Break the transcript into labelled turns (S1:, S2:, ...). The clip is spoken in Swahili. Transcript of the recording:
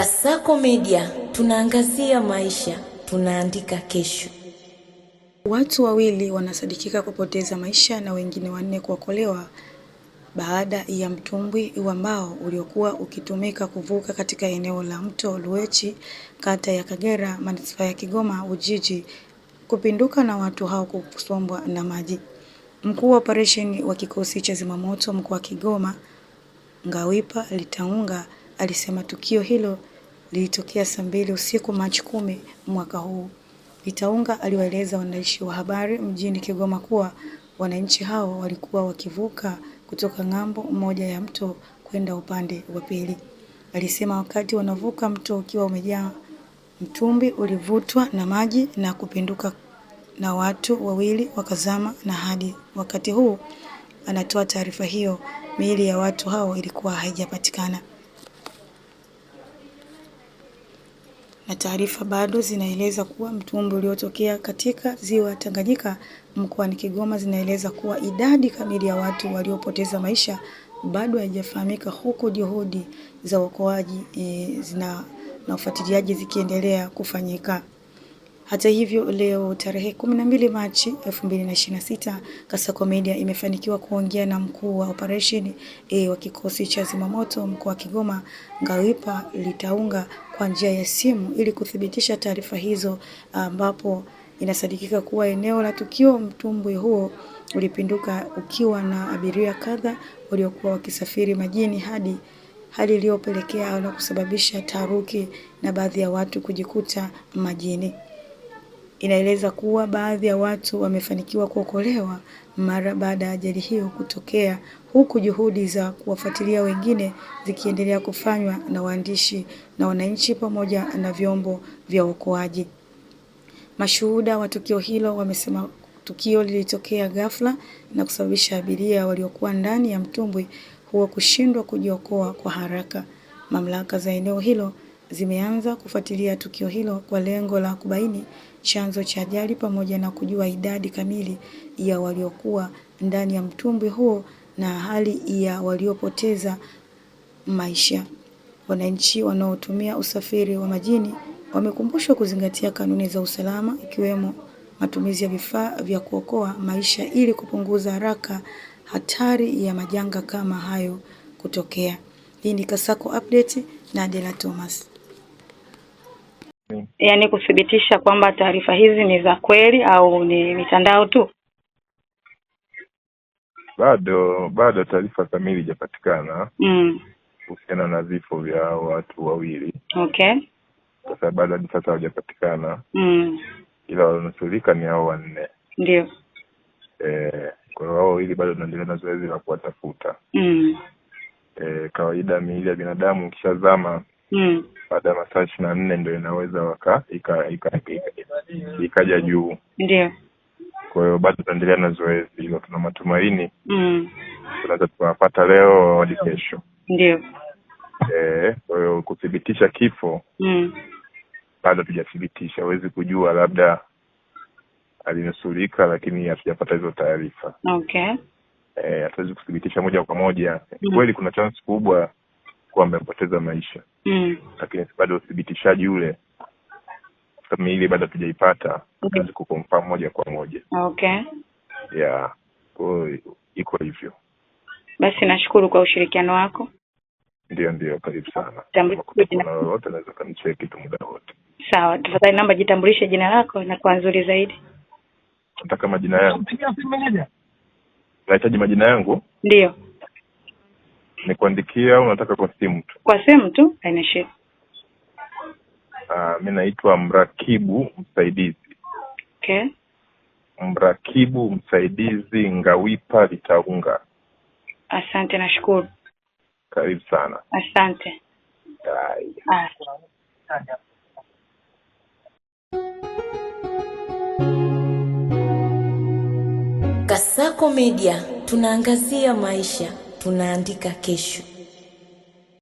S1: Kasako Media, tunaangazia maisha, tunaandika kesho.
S2: Watu wawili wanasadikika kupoteza maisha na wengine 4 kuokolewa baada ya mtumbwi wa mbao uliokuwa ukitumika kuvuka katika eneo la mto Luechi, kata ya Kagera, manispaa ya Kigoma Ujiji, kupinduka na watu hao kusombwa na maji. Mkuu wa operesheni wa kikosi cha zimamoto mkoa wa Kigoma, Ngawipa Litaunga, alisema tukio hilo lilitokea saa 2 usiku Machi 10 mwaka huu. Litaunga aliwaeleza waandishi wa habari mjini Kigoma kuwa wananchi hao walikuwa wakivuka kutoka ng'ambo moja ya mto kwenda upande wa pili. Alisema wakati wanavuka mto ukiwa umejaa, mtumbi ulivutwa na maji na kupinduka na watu wawili wakazama, na hadi wakati huu anatoa taarifa hiyo, miili ya watu hao ilikuwa haijapatikana. Na taarifa bado zinaeleza kuwa mtumbi uliotokea katika ziwa Tanganyika mkoani Kigoma zinaeleza kuwa idadi kamili ya watu waliopoteza maisha bado haijafahamika, huku juhudi za uokoaji na ufuatiliaji zikiendelea kufanyika. Hata hivyo, leo tarehe 12 Machi 2026, Kasako Media imefanikiwa kuongea na mkuu wa operesheni wa kikosi cha zimamoto mkoa wa Kigoma, Ngawipa Litaunga, kwa njia ya simu ili kuthibitisha taarifa hizo, ambapo inasadikika kuwa eneo la tukio mtumbwi huo ulipinduka ukiwa na abiria kadhaa waliokuwa wakisafiri majini, hali iliyopelekea na kusababisha taharuki na baadhi ya watu kujikuta majini. Inaeleza kuwa baadhi ya watu wamefanikiwa kuokolewa mara baada ya ajali hiyo kutokea, huku juhudi za kuwafuatilia wengine zikiendelea kufanywa na waandishi na wananchi pamoja na vyombo vya uokoaji. Mashuhuda wa tukio hilo wamesema tukio lilitokea ghafla na kusababisha abiria waliokuwa ndani ya mtumbwi huo kushindwa kujiokoa kwa haraka. Mamlaka za eneo hilo zimeanza kufuatilia tukio hilo kwa lengo la kubaini chanzo cha ajali pamoja na kujua idadi kamili ya waliokuwa ndani ya mtumbwi huo na hali ya waliopoteza maisha. Wananchi wanaotumia usafiri wa majini wamekumbushwa kuzingatia kanuni za usalama, ikiwemo matumizi ya vifaa vya kuokoa maisha ili kupunguza haraka hatari ya majanga kama hayo kutokea. Hii ni Kasako Update na Adela Thomas.
S3: Yaani kuthibitisha kwamba taarifa hizi ni za kweli au ni mitandao tu?
S4: Bado taarifa kamili haijapatikana kuhusiana na vifo vya watu wawili.
S3: Okay.
S4: Kwa sababu bado hadi sasa hawajapatikana. Ila wananusurika ni hao 4.
S3: Ndio.
S4: Kwa hiyo hao ili bado tunaendelea na zoezi la kuwatafuta. Kawaida miili ya binadamu ikishazama baada ya masaa 24 ndio inaweza ikaja juu.
S3: Ndio.
S4: Kwa hiyo bado tunaendelea na zoezi hilo, tuna matumaini tunaweza kuwapata leo hadi kesho.
S3: Ndio.
S4: Kwa hiyo kuthibitisha kifo bado tujathibitisha, huwezi kujua, labda alinusurika lakini hatujapata hizo taarifa.
S3: Okay.
S4: Hatuwezi kuthibitisha moja kwa moja. Kweli kuna chance kubwa kwamba amepoteza maisha. Lakini bado uthibitishaji ule kama ile bado tujaipata, hatuwezi kuconfirm moja kwa moja.
S3: Okay.
S4: Yeah. Kwa iko hivyo.
S3: Basi nashukuru kwa ushirikiano wako.
S4: Ndio, karibu sana. Kuna lolote naweza kanicheki tu muda wote.
S3: Sawa, tafadhali namba jitambulishe jina lako na kwa nzuri zaidi.
S4: Nataka majina yangu. Unahitaji majina yangu?
S3: Ndio.
S4: Nikuandikia au unataka kwa simu tu?
S3: Kwa simu tu, haina shida.
S4: Mimi naitwa Mrakibu Msaidizi.
S3: Okay.
S4: Mrakibu Msaidizi Ngawipa Litaunga.
S3: Asante, nashukuru.
S4: Karibu sana.
S3: Asante.
S1: Kasako Media, tunaangazia maisha, tunaandika kesho.